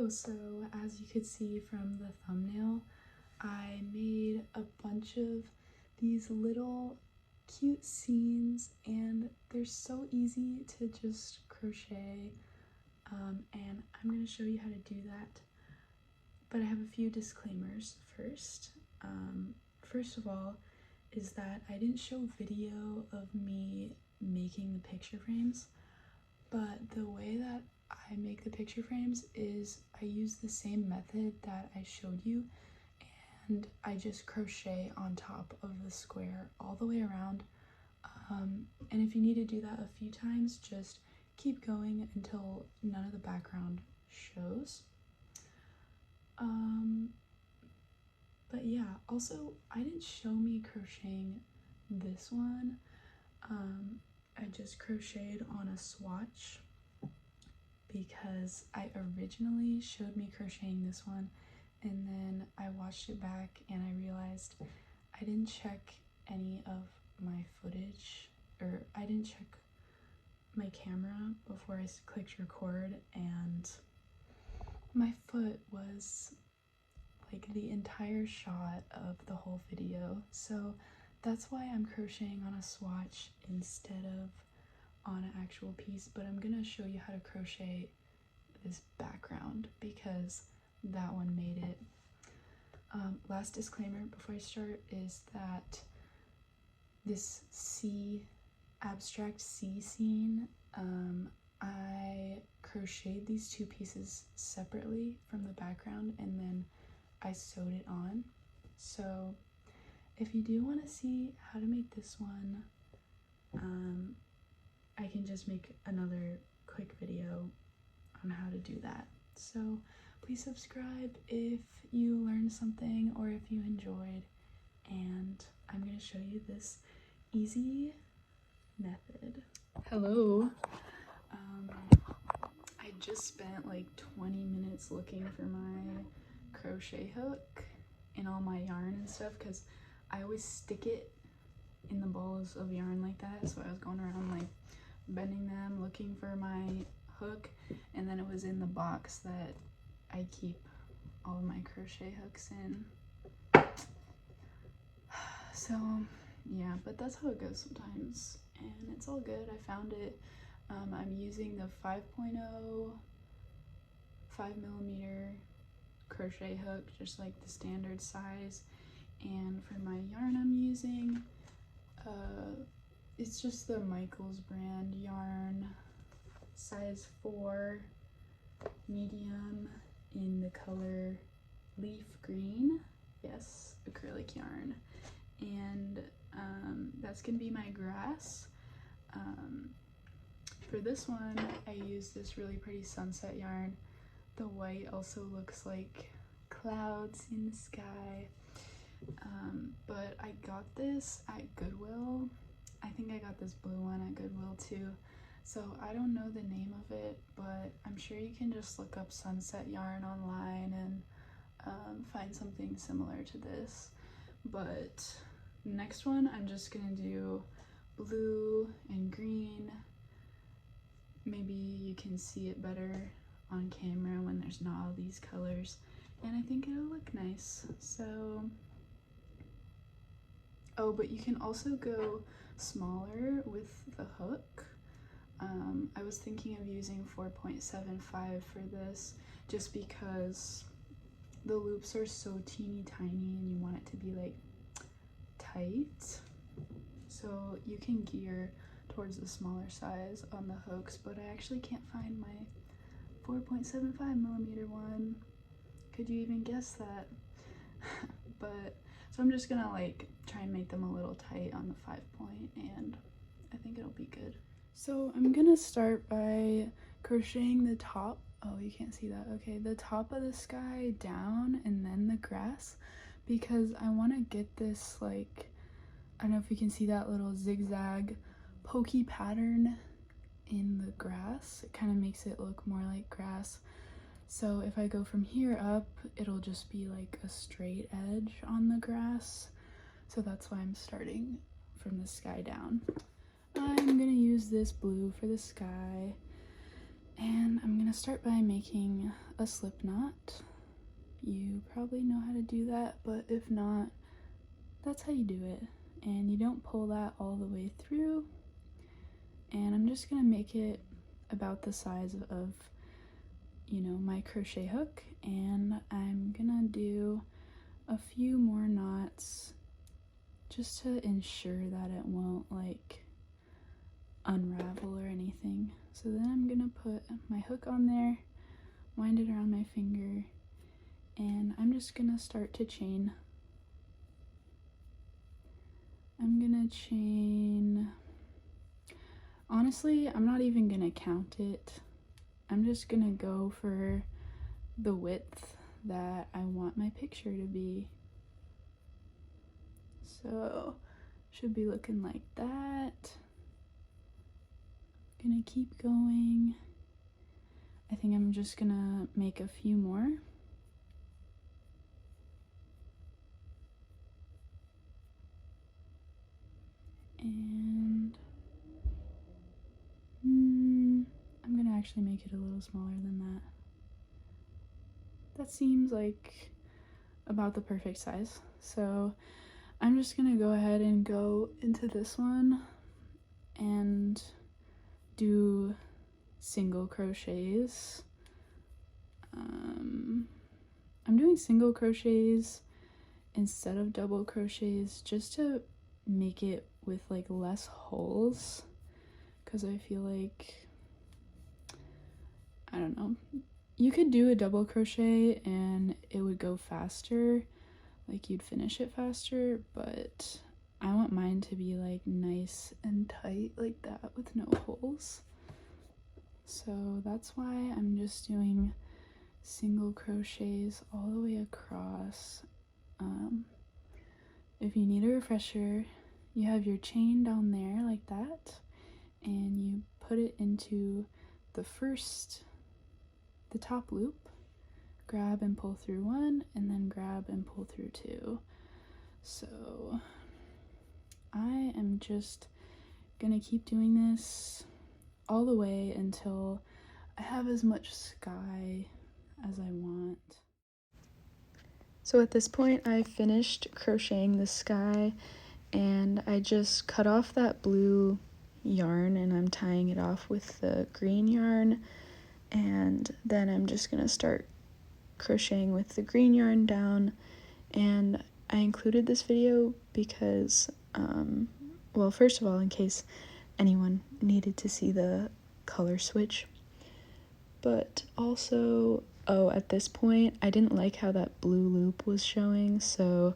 Hello, so as you could see from the thumbnail, I made a bunch of these little cute scenes and they're so easy to just crochet, and I'm going to show you how to do that. But I have a few disclaimers first. First of all is that I didn't show video of me making the picture frames, but the way that I make the picture frames is I use the same method that I showed you, and I just crochet on top of the square all the way around. And if you need to do that a few times, just keep going until none of the background shows. But yeah, also I didn't show me crocheting this one. I just crocheted on a swatch because I originally showed me crocheting this one, and then I watched it back and I realized I didn't check any of my footage, or I didn't check my camera before I clicked record, and my foot was like the entire shot of the whole video. So that's why I'm crocheting on a swatch instead of on an actual piece. But I'm gonna show you how to crochet this background because that one made it. Last disclaimer before I start is that this abstract sea scene, I crocheted these two pieces separately from the background and then I sewed it on. So if you do want to see how to make this one, I can just make another quick video on how to do that. So please subscribe if you learned something or if you enjoyed, and I'm going to show you this easy method. Hello. I just spent like 20 minutes looking for my crochet hook and all my yarn and stuff because I always stick it in the balls of yarn like that. So I was going around like bending them looking for my hook, and then it was in the box that I keep all of my crochet hooks in. So yeah, but that's how it goes sometimes, and it's all good. I found it. I'm using the 5.0 5mm crochet hook, just like the standard size, and for my yarn I'm using it's just the Michaels brand yarn, size 4, medium, in the color leaf green. Yes, acrylic yarn. And that's gonna be my grass. For this one I use this really pretty sunset yarn. The white also looks like clouds in the sky. But I got this at Goodwill. I think I got this blue one at Goodwill too. So I don't know the name of it, but I'm sure you can just look up sunset yarn online and find something similar to this. But next one I'm just gonna do blue and green. Maybe you can see it better on camera when there's not all these colors, and I think it'll look nice. So oh, but you can also go smaller with the hook. I was thinking of using 4.75 for this just because the loops are so teeny tiny and you want it to be like tight. So you can gear towards the smaller size on the hooks, but I actually can't find my 4.75mm one. Could you even guess that? But so I'm just gonna like try and make them a little tight on the 5 point, and I think it'll be good. So I'm gonna start by crocheting the top. Oh, you can't see that. Okay, the top of the sky down and then the grass, because I want to get this, like, I don't know if you can see that little zigzag pokey pattern in the grass. It kind of makes it look more like grass. So if I go from here up, it'll just be like a straight edge on the grass. So that's why I'm starting from the sky down. I'm gonna use this blue for the sky. And I'm gonna start by making a slip knot. You probably know how to do that, but if not, that's how you do it. And you don't pull that all the way through. And I'm just gonna make it about the size of, you know, my crochet hook. And I'm gonna do a few more knots just to ensure that it won't like unravel or anything. So then I'm gonna put my hook on there, wind it around my finger, and I'm just gonna start to chain. I'm gonna chain, honestly, I'm not even gonna count it. I'm just gonna go for the width that I want my picture to be. So, should be looking like that. Gonna keep going. I think I'm just gonna make a few more. And I'm gonna actually make it a little smaller than that. That seems like about the perfect size. So I'm just gonna go ahead and go into this one and do single crochets. I'm doing single crochets instead of double crochets just to make it with like less holes, because I feel like, I don't know, you could do a double crochet and it would go faster, like you'd finish it faster, but I want mine to be like nice and tight like that with no holes. So that's why I'm just doing single crochets all the way across. If you need a refresher, you have your chain down there like that, and you put it into the top loop, grab and pull through one, and then grab and pull through two. So I am just gonna keep doing this all the way until I have as much sky as I want. So at this point I finished crocheting the sky, and I just cut off that blue yarn and I'm tying it off with the green yarn, and then I'm just gonna start crocheting with the green yarn down. And I included this video because well, first of all, in case anyone needed to see the color switch, but also, oh, at this point I didn't like how that blue loop was showing, so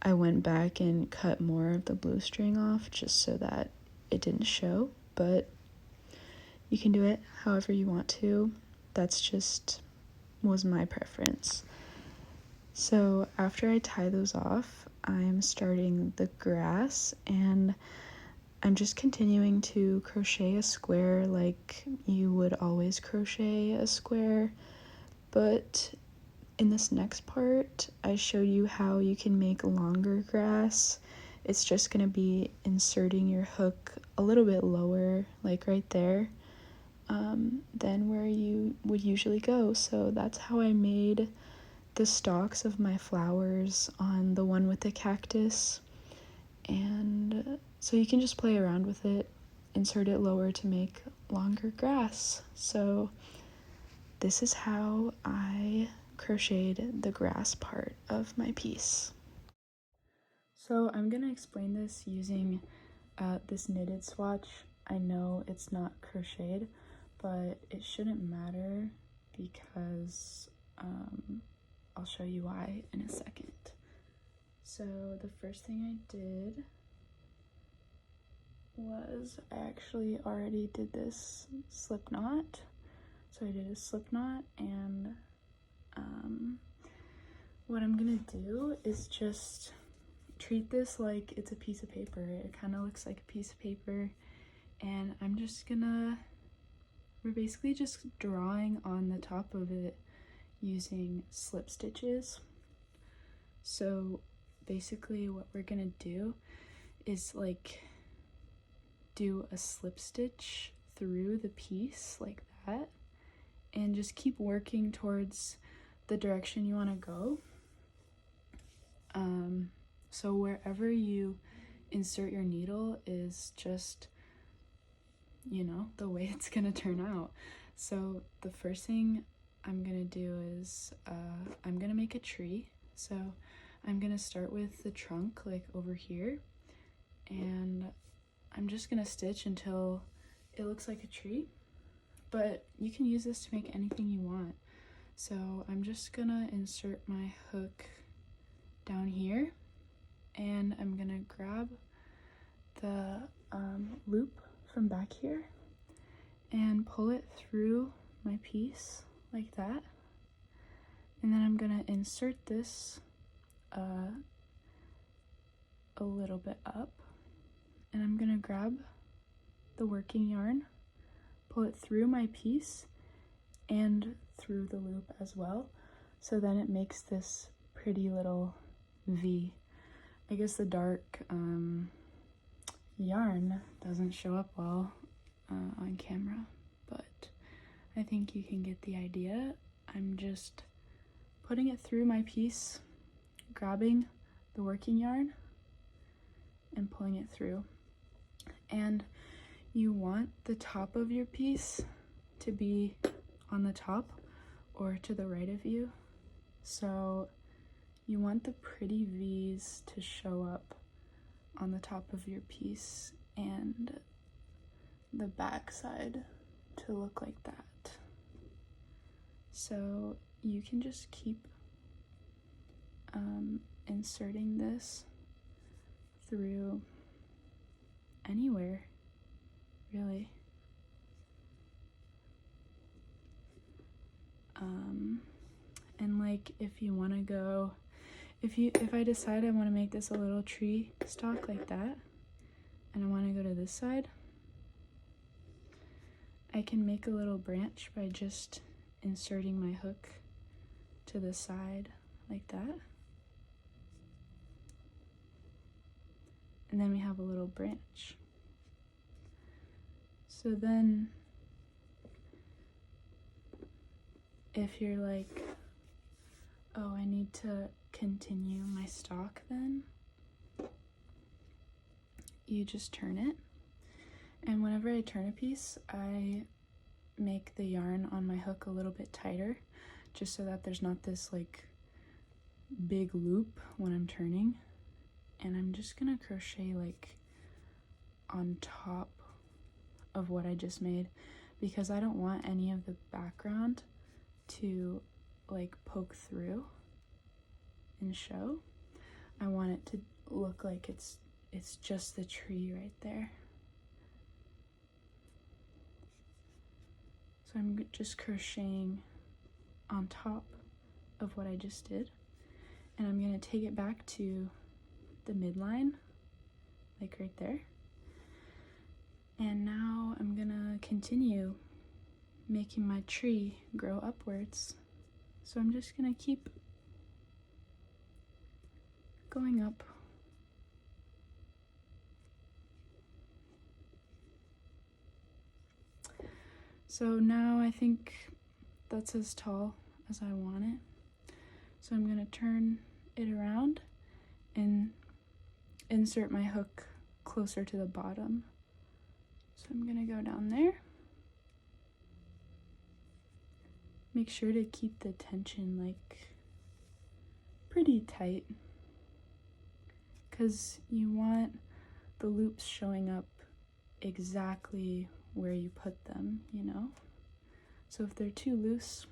I went back and cut more of the blue string off just so that it didn't show. But you can do it however you want to. That's just was my preference. So after I tie those off, I'm starting the grass, and I'm just continuing to crochet a square like you would always crochet a square. But in this next part, I showed you how you can make longer grass. It's just gonna be inserting your hook a little bit lower, like right there, than where you would usually go. So that's how I made the stalks of my flowers on the one with the cactus. And so you can just play around with it, insert it lower to make longer grass. So this is how I crocheted the grass part of my piece. So I'm gonna explain this using this knitted swatch. I know it's not crocheted, but it shouldn't matter because I'll show you why in a second. So the first thing I did was I actually already did this slip knot. So I did a slip knot, and what I'm gonna do is just treat this like it's a piece of paper. It kind of looks like a piece of paper, and we're basically just drawing on the top of it using slip stitches. So basically what we're gonna do is like do a slip stitch through the piece like that, and just keep working towards the direction you want to go. So wherever you insert your needle is just, you know, the way it's gonna turn out. So the first thing I'm gonna do is I'm gonna make a tree. So I'm gonna start with the trunk, like over here, and I'm just gonna stitch until it looks like a tree, but you can use this to make anything you want. So I'm just gonna insert my hook down here, and I'm gonna grab the loop from back here and pull it through my piece like that, and then I'm gonna insert this a little bit up, and I'm gonna grab the working yarn, pull it through my piece and through the loop as well, so then it makes this pretty little V. I guess the dark yarn doesn't show up well on camera, but I think you can get the idea. I'm just putting it through my piece, grabbing the working yarn and pulling it through. And you want the top of your piece to be on the top or to the right of you. So you want the pretty V's to show up on the top of your piece and the back side to look like that. So you can just keep inserting this through anywhere, really. And like if you want to go, if I decide I want to make this a little tree stalk like that, and I want to go to this side, I can make a little branch by just inserting my hook to the side like that. And then we have a little branch. So then if you're like, oh, I need to continue my stalk, then you just turn it. And whenever I turn a piece, I make the yarn on my hook a little bit tighter, just so that there's not this like big loop when I'm turning. And I'm just gonna crochet like on top of what I just made, because I don't want any of the background to like poke through and show. I want it to look like it's just the tree right there. So I'm just crocheting on top of what I just did, and I'm gonna take it back to the midline, like right there. And now I'm gonna continue making my tree grow upwards. So I'm just gonna keep going up. So now I think that's as tall as I want it. So I'm gonna turn it around and insert my hook closer to the bottom. So I'm gonna go down there. Make sure to keep the tension like pretty tight, because you want the loops showing up exactly where you put them, you know? So if they're too loose,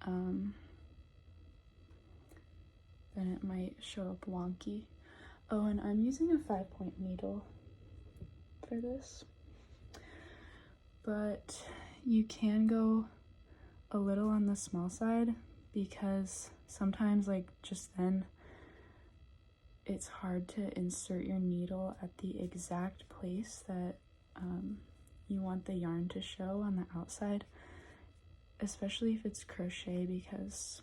then it might show up wonky. Oh, and I'm using a 5-point needle for this, but you can go a little on the small side, because sometimes like just then it's hard to insert your needle at the exact place that you want the yarn to show on the outside, especially if it's crochet, because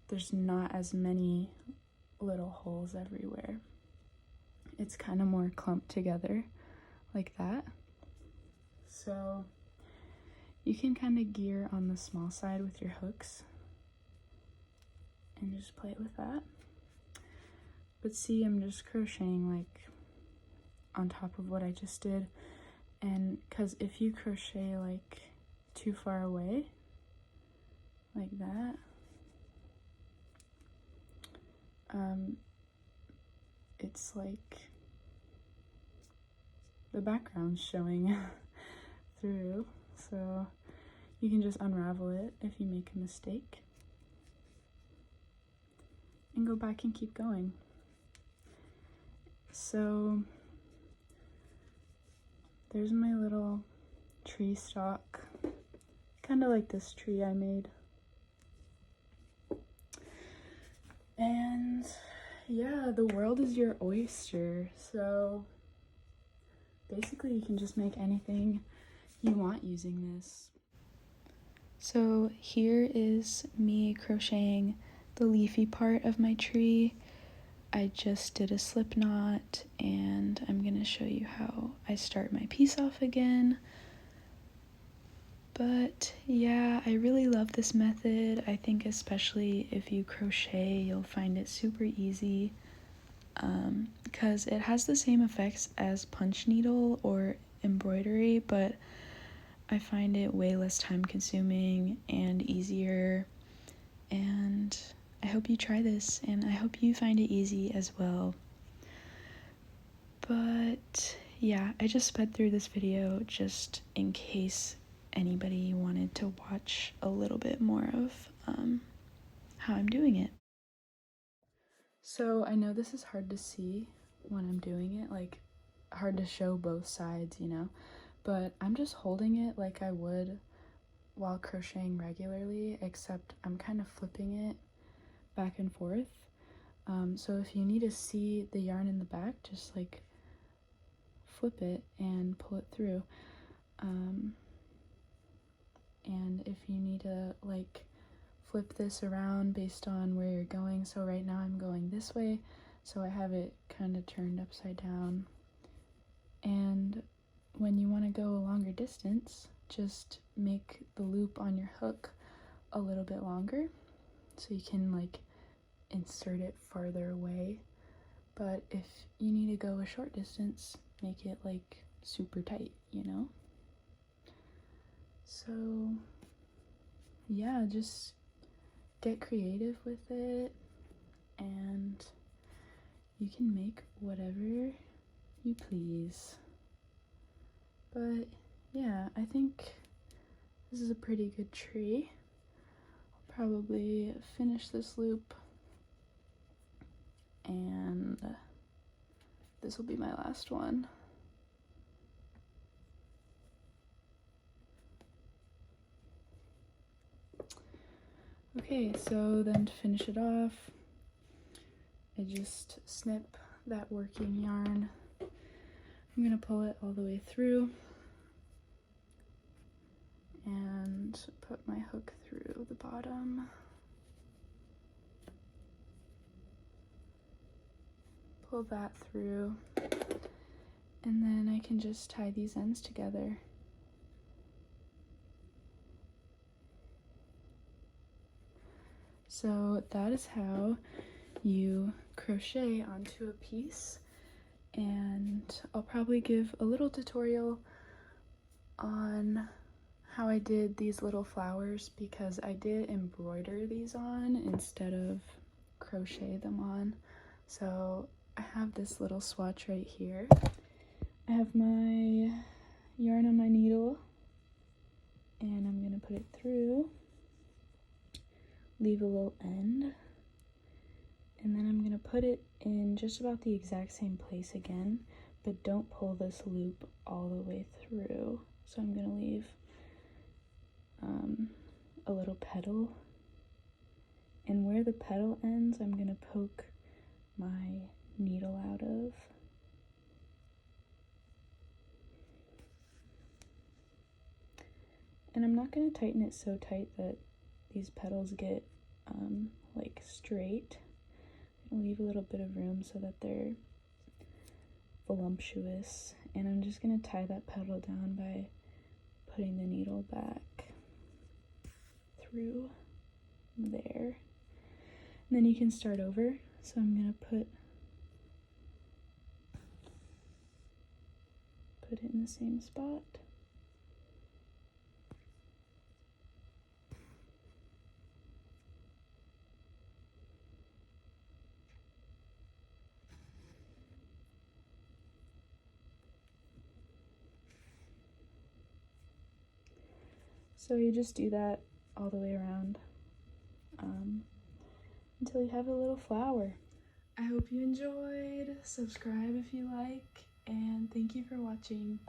there's not as many little holes everywhere. It's kind of more clumped together like that. So You can kind of gear on the small side with your hooks and just play with that. But see, I'm just crocheting like on top of what I just did, and because if you crochet like too far away like that, it's like the background's showing through, so you can just unravel it if you make a mistake and go back and keep going. So there's my little tree stalk, kind of like this tree I made. And yeah, the world is your oyster, so basically you can just make anything you want using this. So here is me crocheting the leafy part of my tree. I just did a slip knot, and I'm gonna show you how I start my piece off again. But yeah, I really love this method. I think especially if you crochet, you'll find it super easy, because it has the same effects as punch needle or embroidery, but I find it way less time consuming and easier. And I hope you try this, and I hope you find it easy as well. But yeah, I just sped through this video just in case anybody wanted to watch a little bit more of how I'm doing it. So I know this is hard to see when I'm doing it, like hard to show both sides, you know, but I'm just holding it like I would while crocheting regularly, except I'm kind of flipping it back and forth. So if you need to see the yarn in the back, just like flip it and pull it through. And if you need to like flip this around based on where you're going, so right now I'm going this way, so I have it kind of turned upside down. And when you want to go a longer distance, just make the loop on your hook a little bit longer so you can like insert it farther away. But if you need to go a short distance, make it like super tight, you know? So yeah, just get creative with it, and you can make whatever you please. But yeah, I think this is a pretty good tree. I'll probably finish this loop, and this will be my last one. Okay, so then to finish it off, I just snip that working yarn. I'm gonna pull it all the way through and put my hook through the bottom. Pull that through, and then I can just tie these ends together. So that is how you crochet onto a piece, and I'll probably give a little tutorial on how I did these little flowers, because I did embroider these on instead of crochet them on. So I have this little swatch right here. I have my yarn on my needle, and I'm gonna put it through, leave a little end, and then I'm gonna put it in just about the exact same place again, but don't pull this loop all the way through. So I'm gonna leave a little petal, and where the petal ends, I'm gonna poke my needle out of. And I'm not gonna tighten it so tight that these petals get like straight. I'm gonna leave a little bit of room so that they're voluptuous, and I'm just gonna tie that petal down by putting the needle back through there. And then you can start over. So I'm gonna put it in the same spot. So you just do that all the way around until you have a little flower. I hope you enjoyed. Subscribe if you like, and thank you for watching.